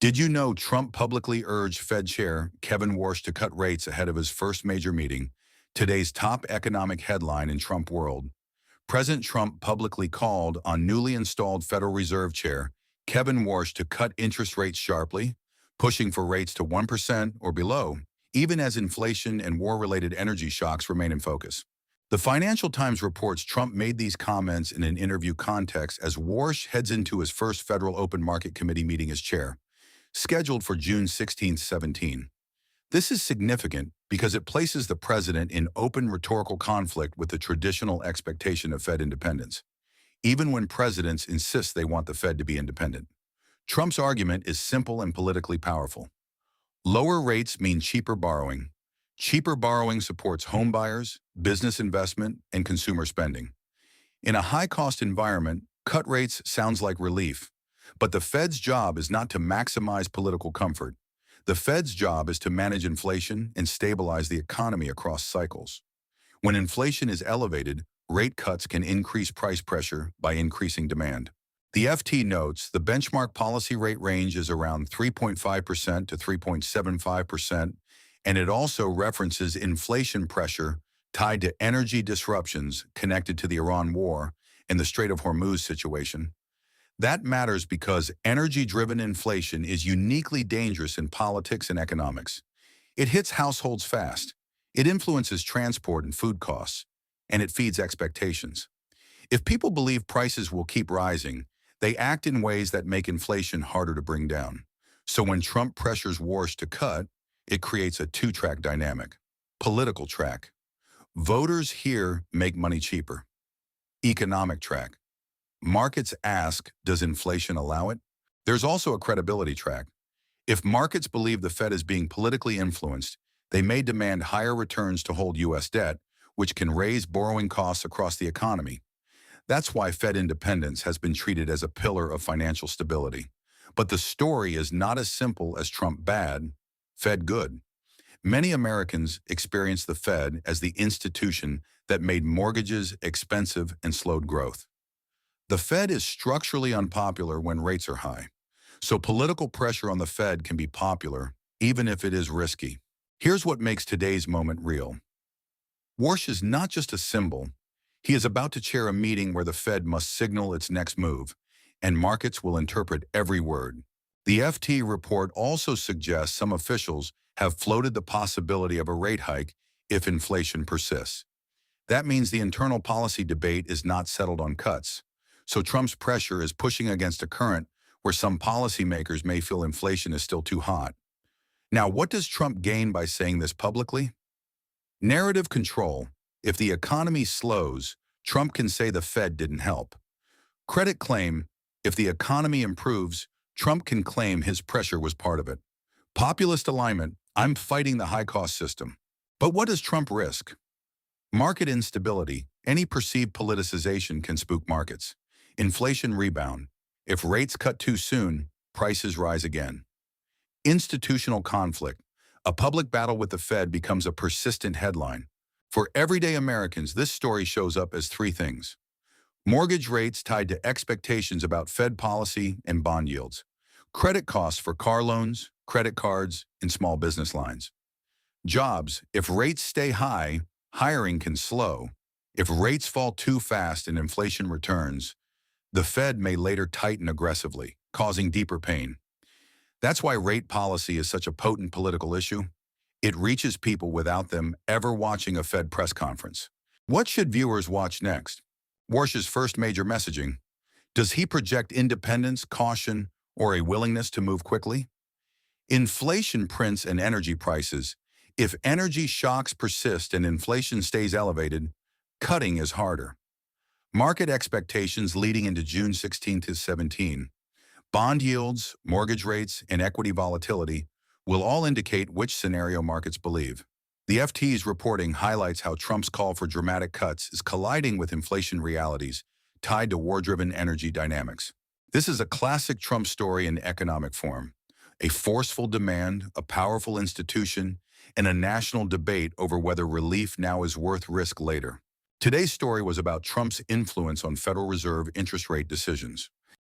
Did you know Trump publicly urged Fed Chair Kevin Warsh to cut rates ahead of his first major meeting? Today's top economic headline in Trump world. President Trump publicly called on newly installed Federal Reserve Chair Kevin Warsh to cut interest rates sharply, pushing for rates to 1% or below, even as inflation and war-related energy shocks remain in focus. The Financial Times reports Trump made these comments in an interview context as Warsh heads into his first Federal Open Market Committee meeting as chair, scheduled for June 16, 17. This is significant because it places the president in open rhetorical conflict with the traditional expectation of Fed independence, even when presidents insist they want the Fed to be independent. Trump's argument is simple and politically powerful. Lower rates mean cheaper borrowing. Cheaper borrowing supports home buyers, business investment, and consumer spending. In a high-cost environment, cut rates sounds like relief, but the Fed's job is not to maximize political comfort. The Fed's job is to manage inflation and stabilize the economy across cycles. When inflation is elevated, rate cuts can increase price pressure by increasing demand. The FT notes the benchmark policy rate range is around 3.5% to 3.75%, and it also references inflation pressure tied to energy disruptions connected to the Iran war and the Strait of Hormuz situation. That matters because energy-driven inflation is uniquely dangerous in politics and economics. It hits households fast. It influences transport and food costs, and it feeds expectations. If people believe prices will keep rising, they act in ways that make inflation harder to bring down. So when Trump pressures Warsh to cut, it creates a two-track dynamic. Political track. Voters here make money cheaper. Economic track. Markets ask, does inflation allow it? There's also a credibility track. If markets believe the Fed is being politically influenced, they may demand higher returns to hold U.S. debt, which can raise borrowing costs across the economy. That's why Fed independence has been treated as a pillar of financial stability. But the story is not as simple as Trump bad, Fed good. Many Americans experience the Fed as the institution that made mortgages expensive and slowed growth. The Fed is structurally unpopular when rates are high, so political pressure on the Fed can be popular, even if it is risky. Here's what makes today's moment real. Warsh is not just a symbol. He is about to chair a meeting where the Fed must signal its next move, and markets will interpret every word. The FT report also suggests some officials have floated the possibility of a rate hike if inflation persists. That means the internal policy debate is not settled on cuts. So Trump's pressure is pushing against a current where some policymakers may feel inflation is still too hot. Now, what does Trump gain by saying this publicly? Narrative control. If the economy slows, Trump can say the Fed didn't help. Credit claim. If the economy improves, Trump can claim his pressure was part of it. Populist alignment. I'm fighting the high-cost system. But what does Trump risk? Market instability. Any perceived politicization can spook markets. Inflation rebound. If rates cut too soon, prices rise again. Institutional conflict. A public battle with the Fed becomes a persistent headline. For everyday Americans, this story shows up as three things. Mortgage rates tied to expectations about Fed policy and bond yields. Credit costs for car loans, credit cards, and small business lines. Jobs. If rates stay high, hiring can slow. If rates fall too fast and inflation returns, the Fed may later tighten aggressively, causing deeper pain. That's why rate policy is such a potent political issue. It reaches people without them ever watching a Fed press conference. What should viewers watch next? Warsh's first major messaging. Does he project independence, caution, or a willingness to move quickly? Inflation prints and energy prices. If energy shocks persist and inflation stays elevated, cutting is harder. Market expectations leading into June 16 to 17. Bond yields, mortgage rates, and equity volatility will all indicate which scenario markets believe. The FT's reporting highlights how Trump's call for dramatic cuts is colliding with inflation realities tied to war-driven energy dynamics. This is a classic Trump story in economic form. A forceful demand, a powerful institution, and a national debate over whether relief now is worth risk later. Today's story was about Trump's influence on Federal Reserve interest rate decisions.